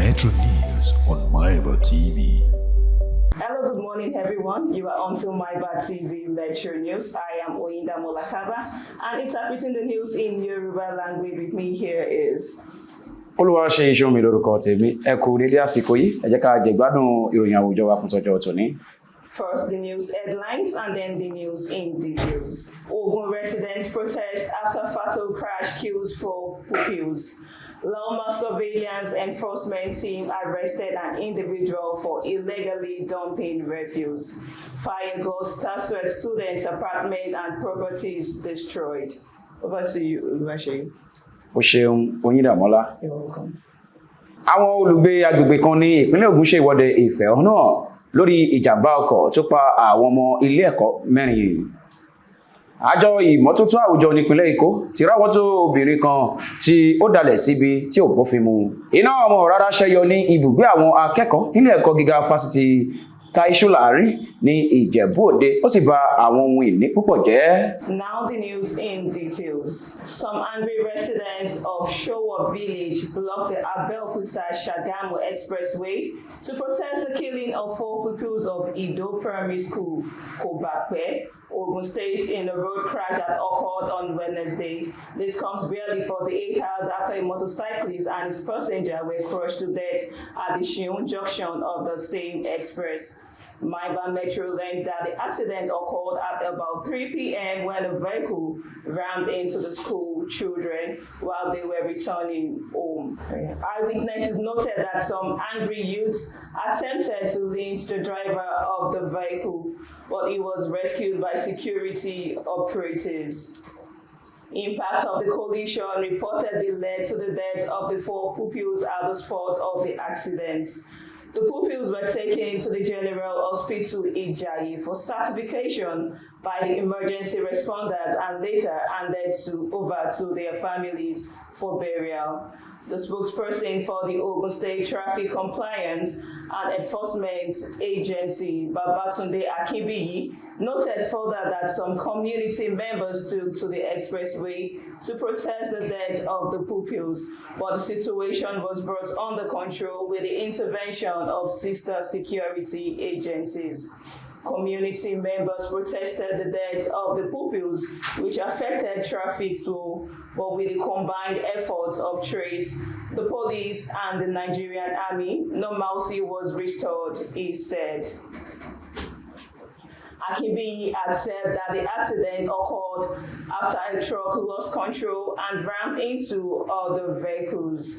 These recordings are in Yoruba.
Metro News on Mybatv. Hello, good morning, everyone. You are on to Mybatv Metro News. I am Oyindamola Carver, and interpreting the news in Yoruba language with me here is Oluwaseyi Showunmi lórúkọ tèmi. Ẹ kú dédé àsìkò yìí. Ẹ jẹ́ ká jẹ gbádùn ìròyìn àwùjọ wa fún tọjọ́ tòní. First, the news headlines and then the news in details. Ogun residents protest after fatal crash kills 4 pupils. Loma surveillance enforcement team arrested an individual for illegally dumping refuse. Fire got Taswet students' apartment and properties destroyed. Over to you, Oluwaseyi. O ṣeun, Oyindamola. You're welcome. Àwọn olùgbé agbègbè kan ní ìpínlẹ̀ Ògùn ṣe ìwọ́de ìfẹ̀hónúhàn lórí ìjàmbá ọkọ̀ tó pa àwọn ọmọ ilé ẹ̀kọ́ 4. Àjọ ìmọ́tótó àwùjọ nípínlẹ̀ Èkó ti ráwọ́ tó obìnrin kan tí ó dalẹ̀ síbi tí ò bófin mu. Iná ọmọ rárá ṣẹ́yọ ní ibùgbé àwọn akẹ́kọ̀ọ́ nílé ẹ̀kọ́ gíga fásitì Taisularin ní Ìjẹ̀bú Òde, ó sì bà àwọn ohun ìní púpọ̀ jẹ́. Now the news in details. Some angry residents of Showunmi village blocked the Abeokuta-Shagamu expressway to protest the killing of 4 pupils of Ido Primary School, Kobakpe, Ogun State, in a road crash that occurred on Wednesday. This comes barely 48 hours after a motorcyclist and his passenger were crushed to death at the Shiun junction of the same express. Mybatv Metro learned that the accident occurred at about 3 p.m. when a vehicle rammed into the school children while they were returning home. Eyewitnesses noted that some angry youths attempted to lynch the driver of the vehicle, but he was rescued by security operatives. Impact of the collision reportedly led to the death of the 4 pupils at the spot of the accident. The pupils were taken to the General Hospital Ijayi for certification by the emergency responders and later handed over to their families for burial. The spokesperson for the Ogun State Traffic Compliance and Enforcement Agency, Babatunde Akinbiyi, noted further that some community members took to the expressway to protest the death of the pupils, but the situation was brought under control with the intervention of sister security agencies. Community members protested the death of the pupils, which affected traffic flow, but with the combined efforts of Trace, the police, and the Nigerian Army, normalcy was restored, he said. Akinbiyi had said that the accident occurred after a truck lost control and rammed into other vehicles.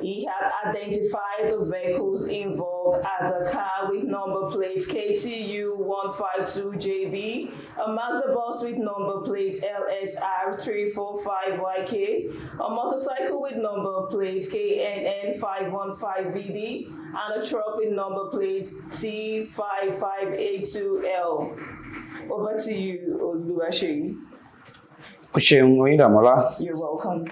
He had identified the vehicles involved as a car with number plate KTU 152JB, a Mazda bus with number plate LSR 345YK, a motorcycle with number plate KNN 515VD, and a truck with number plate T5582L. Over to you, Oluwaseyi. O ṣeun, Oyindamola. You're welcome.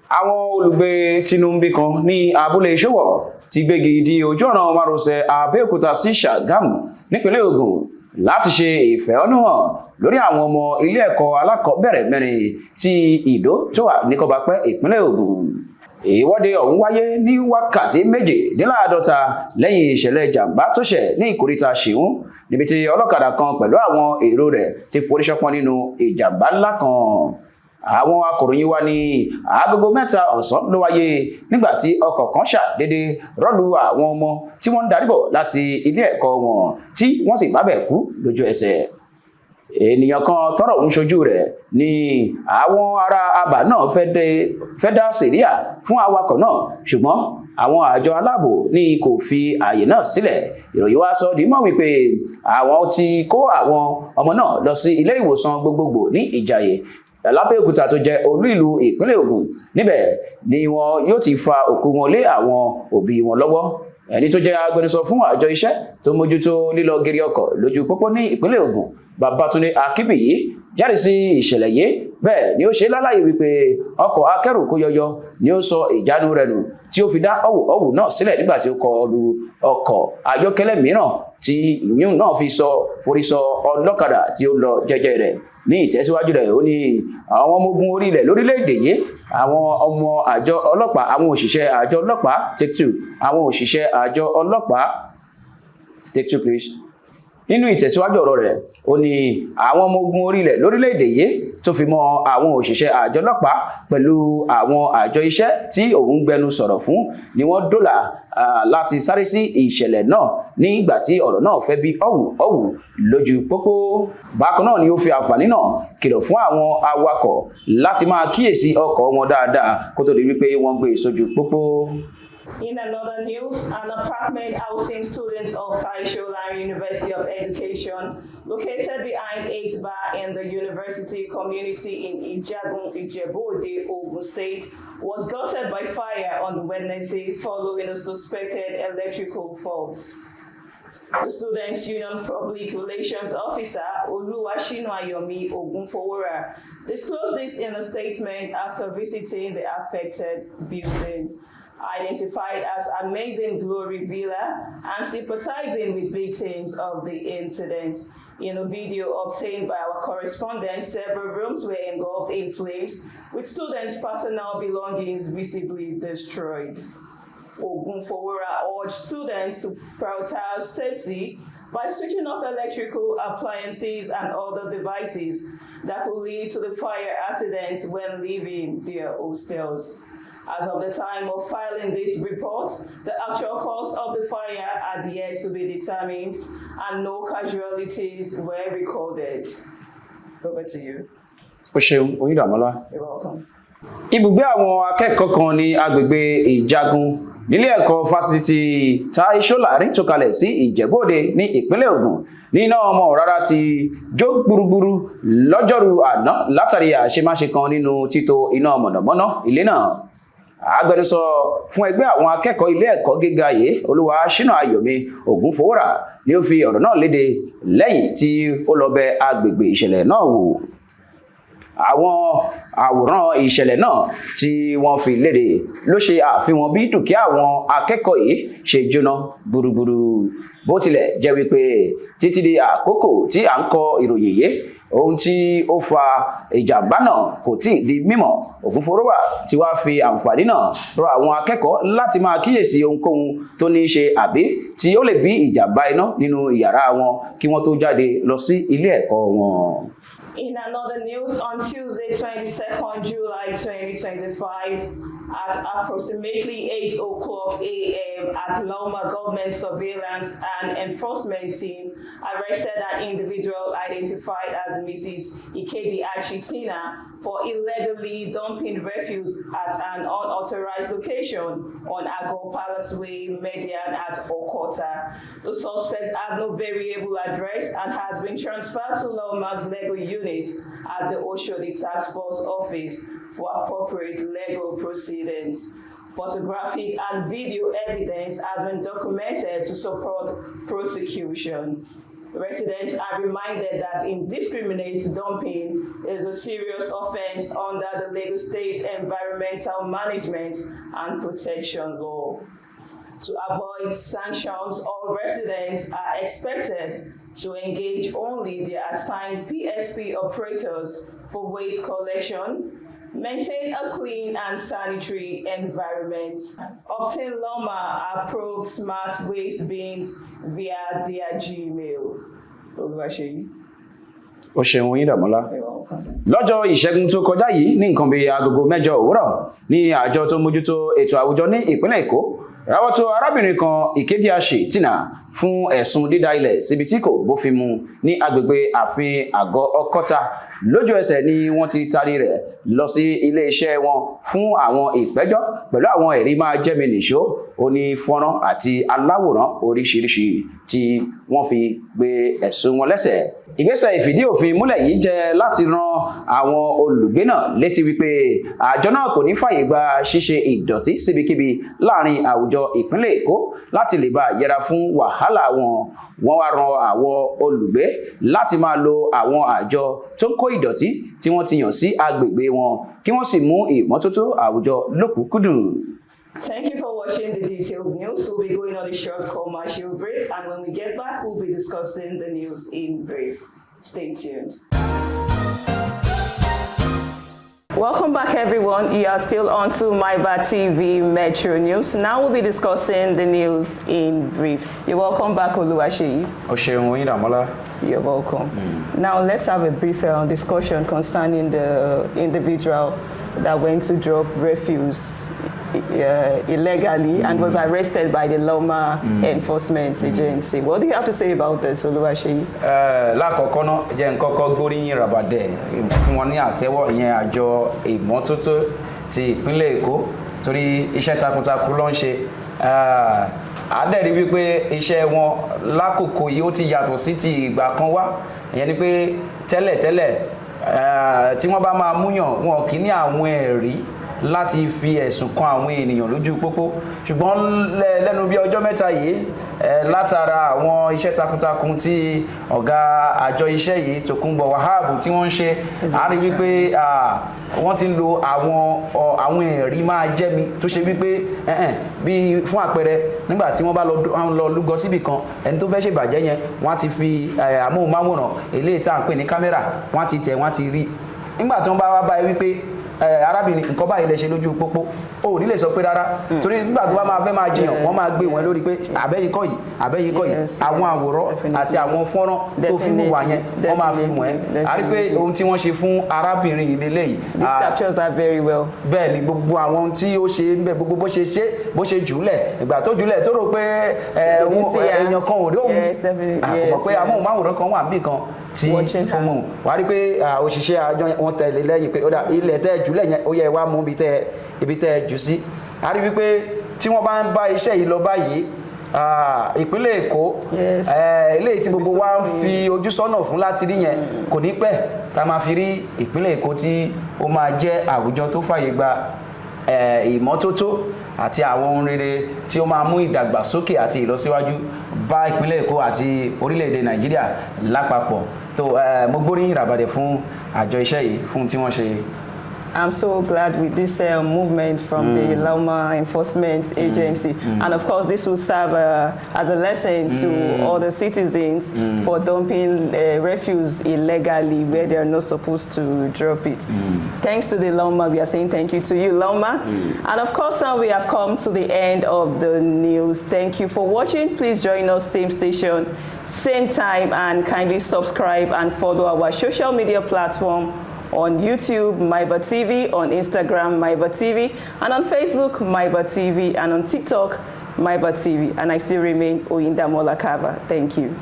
Àwọn olùgbé Tinúbí kan ní abúlé Ìṣòwò ti gbégi di ojú ọ̀nà márosẹ̀ Abẹ́òkúta sí Ṣàgámù nípínlẹ̀ Ògùn láti ṣe ìfẹ̀hónúhàn lórí àwọn ọmọ ilé ẹ̀kọ́ alákọ̀ọ́bẹ̀rẹ̀ 4 tí Ìdó tó wà ní Kọ́bápẹ́ ìpínlẹ̀ Ògùn. Ìwọ́de ọ̀hún wáyé ní wákàtí 48 lẹ́yìn ìṣẹ̀lẹ̀ ìjàmbá tó ṣẹ̀ ní ìkóríta Ṣìún, níbi tí ọlọ́kadà kan pẹ̀lú àwọn èrò rẹ̀ ti forí ṣánpọ́n nínú ìjàmbá ńlá kan. Àwọn akọ̀ròyìn wa ní agogo 3 ọ̀sán ló wáyé nígbàtí ọkọ̀ kan ṣàdédé rọ́lù àwọn ọmọ tí wọ́n ń darí bọ̀ láti ilé ẹ̀kọ́ wọn tí wọ́n sì bá bẹ̀ kú lójú ẹsẹ̀. Ènìyàn kan tọ́rọ̀ ń ṣojú rẹ̀ ní àwọn ará abà náà fẹ́ dá sẹ̀ríà fún awakọ̀ náà, ṣùgbọ́n àwọn àjọ aláàbò ní kò fi ààyè náà sílẹ̀. Ìròyìn wá sọ di mọ̀ wípé àwọn ti kó àwọn ọmọ náà lọ sí ilé ìwòsàn gbogbogbò ní Ìjàyè Lábẹ́òkúta tó jẹ́ olú ìlú ìpínlẹ̀ Ògùn. Níbẹ̀ ni wọn yóò ti fa òkú wọn lé àwọn òbí wọn lọ́wọ́. Ẹni tó jẹ́ agbẹnusọ fún àjọ iṣẹ́ tó mójútó lílọ gírí ọkọ̀ lójú pópó ní ìpínlẹ̀ Ògùn, Babatunde Akinbiyi, jáde sí ìṣẹ̀lẹ̀ yìí bẹ́ẹ̀ ni ó ṣe lálàyé wípé ọkọ̀ akẹ́rù kó yọyọ ni ó sọ ìjánu rẹ̀ nù tí ó fi dá ọ̀wù náà sílẹ̀ nígbà tí ó kọlu ọkọ̀ ayọ́kẹ́lẹ́ mìíràn tí ìlúyún náà fi forí sọ ọlọ́kadà tí ó lọ jẹ́jẹ́ rẹ̀. Ní ìtẹ̀síwájú rẹ̀ ó ní àwọn ọmọ ogun orí ilẹ̀ lórílẹ̀‐èdè yìí, àwọn ọmọ àjọ ọlọ́pàá, àwọn òṣìṣẹ́ àjọ ọlọ́pàá take two, àwọn òṣìṣẹ́ àjọ ọlọ́pàá take two please. Nínú ìtẹ̀síwájú ọ̀rọ̀ rẹ̀ ó ní àwọn ọmọ ogun orí ilẹ̀ lórílẹ̀‐èdè yìí tó fi mọ́ àwọn òṣìṣẹ́ àjọ ọlọ́pàá pẹ̀lú àwọn àjọ iṣẹ́ tí òun gbẹnu sọ̀rọ̀ fún ni wọ́n dóòlà láti sáré sí ìṣẹ̀lẹ̀ náà nígbà tí ọ̀rọ̀ náà fẹ́ bí ọ̀wù lójú pópó. Bákan náà ni ó fi àǹfààní náà kìlọ̀ fún àwọn awakọ̀ láti máa kíyèsí ọkọ̀ wọn dáadáa kó tó di wípé wọ́n gbé sójú pópó. In another news, an apartment housing students of Showunmi University of Education, located behind 8 Bar in the university community in Ijagun, Ijebu-Ode, Ogun State, was gutted by fire on Wednesday following a suspected electrical fault. The Students' Union Public Relations Officer, Oluwaseyi Ogunfowora, disclosed this in a statement after visiting the affected building. Identified as Amazing Glory Villa and sympathizing with victims of the incident. In a video obtained by our correspondent, several rooms were engulfed in flames, with students' personal belongings visibly destroyed. Ogunfowora urged students to prioritize safety by switching off electrical appliances and other devices that could lead to the fire accidents when leaving their hostels. As of the time of filing this report, the actual cause of the fire had yet to be determined and no casualties were recorded. Over to you. Oyindamola. You're welcome. Ibùgbé àwọn akẹ́kọ̀ọ́ kan ní agbègbè Ìjagun nílé ẹ̀kọ́ fásitì Showunmi tó kalẹ̀ sí Ìjẹ̀bú-Òde ní ìpínlẹ̀ Ògùn ní iná ọmọ rárá ti jó gburugburu lọ́jọ́rú àná látàrí àṣemáṣe kan nínú títò iná mọ̀nàmọ́ná ilé náà. Agbẹnusọ fún ẹgbẹ́ àwọn akẹ́kọ̀ọ́ ilé ẹ̀kọ́ gíga yìí Oluwaseyi Ogunfowora ni ó fi ọ̀rọ̀ náà léde lẹ́yìn tí ó lọ bẹ̀ agbègbè ìṣẹ̀lẹ̀ náà wò. Àwọn àwòrán ìṣẹ̀lẹ̀ náà tí wọ́n fi léde ló ṣe àfihàn bí dúkìá àwọn akẹ́kọ̀ọ́ yìí ṣe jóná burúburú. Bó tilẹ̀ jẹ́ wípé títí di àkókò tí à ń kọ ìròyìn yìí, ohun tí ó fa ìjàmbá náà kò tíì di mímọ̀. Ogunfowora ti wá fi àǹfààní náà rọ àwọn akẹ́kọ̀ọ́ láti máa kíyèsí ohunkóhun tó ní í ṣe àbí tí ó lè bí ìjàmbá iná nínú yàrá wọn kí wọ́n tó jáde lọ sí ilé ẹ̀kọ́ wọn. In another news, on Tuesday, 22nd July 2025, at approximately 8 o'clock a.m. at Loma Government Surveillance and Enforcement Team arrested an individual identified as Mrs. Ikedi Achitina for illegally dumping refuse at an unauthorized location on Agor Palace Way, Median at Okota. The suspect had no variable address and has been transferred to Loma's legal unit at the Oshodi Task Force Office for appropriate legal proceedings. Photographic and video evidence has been documented to support prosecution. Residents are reminded that indiscriminate dumping is a serious offense under the Lagos State Environmental Management and Protection Law. To avoid sanctions, all residents are expected to engage only their assigned PSP operators for waste collection, maintain a clean and sanitary environment, obtain Loma-approved smart waste bins via their Gmail. Oluwaseyi. Ó ṣeun Oyindamola. Lọ́jọ́ ìṣẹ́gun tó kọjá yìí ní nǹkan bíi agogo 8 òwúrọ̀ ní àjọ tó mójútó ètò àwùjọ ní ìpínlẹ̀ Èkó ráwọ́tó arábìnrin kan Ikedi Achitina fún ẹ̀sùn dídá ilẹ̀ síbi tí kò bófin mu ní agbègbè ààfin àgọ́ Ọkọ́ta. Lójú ẹsẹ̀ ni wọ́n ti tarí rẹ̀ lọ sí ilé iṣẹ́ wọn fún àwọn ìpẹ́jọ́ pẹ̀lú àwọn ẹ̀rí máa jẹ́mi nìṣó oní fọ́nrán àti aláwòrán oríṣiríṣi tí wọ́n fi gbé ẹ̀sùn wọn lẹ́sẹ̀. Ìgbésẹ̀ ìfìdí òfin múlẹ̀ yìí jẹ́ láti ran àwọn olùgbé náà létí wípé àjọ náà kò ní fàyè gba ṣíṣe ìdọ̀tí síbikíbi láàrin àwùjọ ìpínlẹ̀ Èkó láti lè bá yẹra fún wàhálà wàhálà wọn. Wọ́n wá ran àwọn olùgbé láti máa lo àwọn àjọ tó ń kó ìdọ̀tí tí wọ́n ti yàn sí agbègbè wọn kí wọ́n sì mú ìmọ́tótó àwùjọ lókùnkúndùn. Thank you for watching the detailed news. We'll be going on a short commercial break, and when we get back, we'll be discussing the news in brief. Stay tuned. Welcome back, everyone. You are still on to Mybatv Metro News. Now we'll be discussing the news in brief. You're welcome back, Oluwaseyi. Oyindamola. You're welcome. Now let's have a brief discussion concerning the individual that went to drop refuse illegally and was arrested by the Loma Enforcement Agency. What do you have to say about this, Oluwaseyi? Lákọ̀ọ́kọ́ náà jẹ́ nkọ́kọ́ gbóríyìn ràbàdẹ̀ fún wọn ní àtẹ́wọ́ ìyẹn àjọ ìmọ́tótó ti ìpínlẹ̀ Èkó torí iṣẹ́ takuntakun ló ń ṣe. Àdẹ́rí wípé iṣẹ́ wọn lákòókò yìí ó ti yàtọ̀ sí ti ìgbà kan wá. Ìyẹn ni pé tẹ́lẹ̀tẹ́lẹ̀ tí wọ́n bá máa múyàn wọn kì í ní àwọn ẹ̀rí láti fi ẹ̀sùn kan àwọn ènìyàn lójú pópó, ṣùgbọ́n lẹ́nu bí ọjọ́ mẹ́ta yìí látara àwọn iṣẹ́ takuntakun tí ọ̀gá àjọ iṣẹ́ yìí Tòkunbọ̀ Wahab tí wọ́n ń ṣe, a rí wípé wọ́n ti ń lo àwọn ẹ̀rí máa jẹ́mi tó ṣe wípé bí fún àpẹẹrẹ nígbà tí wọ́n bá lọ lúgọ síbì kan ẹni tó fẹ́ ṣèbàjẹ́ yẹn wọ́n ti fi amóhùnmáwòrán eléyìí tá à ń pè ní kámẹ́rà wọ́n ti tẹ̀ wọ́n ti rí nígbà tí wọ́n bá wá báyìí wípé arábìnrin nǹkan báyìí lè ṣe lójú pópó o ní lè sọ pé rárá torí nígbà tó bá máa fẹ́ máa jiyàn wọ́n máa gbé wọn lórí pé àbẹ́yìnkọ́ yìí àwọn àwòrán àti àwọn fọ́nrán tó fi mú wà yẹn wọ́n máa fi mọ̀ ẹ́ a rí pé ohun tí wọ́n ṣe fún arábìnrin ìlélẹ́ yìí. These captures are very well. bẹ́ẹ̀ ni gbogbo àwọn ohun tí ó ṣe ń bẹ gbogbo bó ṣe jùlẹ̀ ìgbà tó jùlẹ̀ tó rò pé èèyàn kan ò rí òun àkọ́mọ̀ pé amóhùnmáwòrán kan wà níbì kan tí ó mú wá rí pé òṣìṣẹ́ àjọ wọn tẹ̀lé lẹ́yìn pé ilẹ̀ tẹ́ jùlẹ̀ yẹn ó yẹ wá mú ibi tẹ́ jù sí. A rí wípé tí wọ́n bá ń bá iṣẹ́ yìí lọ báyìí ìpínlẹ̀ Èkó eléyìí tí gbogbo wa ń fi ojú sọ́nà fún láti rí yẹn kò ní pẹ́ tá máa fi rí ìpínlẹ̀ Èkó tí ó máa jẹ́ àwùjọ tó fàyè gba ìmọ́tótó àti àwọn ohun rere tí ó máa mú ìdàgbàsókè àti ìlọsíwájú bá ìpínlẹ̀ Èkó àti orílẹ̀-èdè Nàìjíríà lápapọ̀. tó mo gbóríyìn ràbàdẹ̀ fún àjọ iṣẹ́ yìí fún tí wọ́n ṣe. I'm so glad with this movement from the Loma Enforcement Agency. And of course, this will serve as a lesson to all the citizens for dumping refuse illegally where they are not supposed to drop it. Thanks to the Loma, we are saying thank you to you, Loma. And of course, now we have come to the end of the news. Thank you for watching. Please join us, same station, same time, and kindly subscribe and follow our social media platform on YouTube, Mybatv, on Instagram, Mybatv, and on Facebook, Mybatv, and on TikTok, Mybatv. And I still remain Oyindamola Carver. Thank you.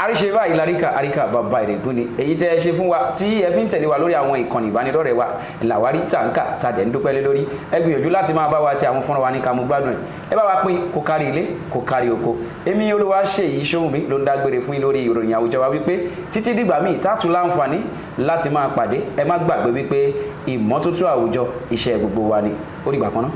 Àríṣe báyìí àríkà bàbá ìrègùn ni èyí tẹ́ ẹ ṣe fún wa tí ẹ fi ń tẹ̀lé wa lórí àwọn ìkànnì ìbánidọ́rẹ̀ẹ́ wa làwárí tàǹkà tàdẹ̀ ń dúpẹ́ lé lórí ẹ gbìyànjú láti máa bá wa ti àwọn fọ́nrán wa ní kàmú gbádùn ẹ bá wa pín kó kárí ilé kó kárí oko. Èmi Oluwaseyi Showunmi ló ń dágbére fún yín lórí ìròyìn àwùjọ wa wípé títí dìgbà míì tátù láǹfààní láti máa pàdé ẹ má gbàgbé wípé ìmọ́tótó àwùjọ iṣẹ́ gbogbo wa ni ó dìgbà kan náà.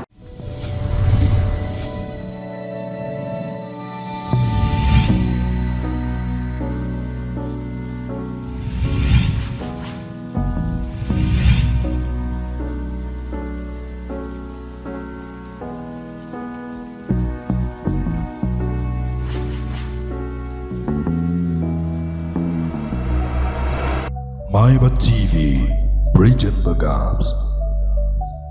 Mybatv, bridging the gaps.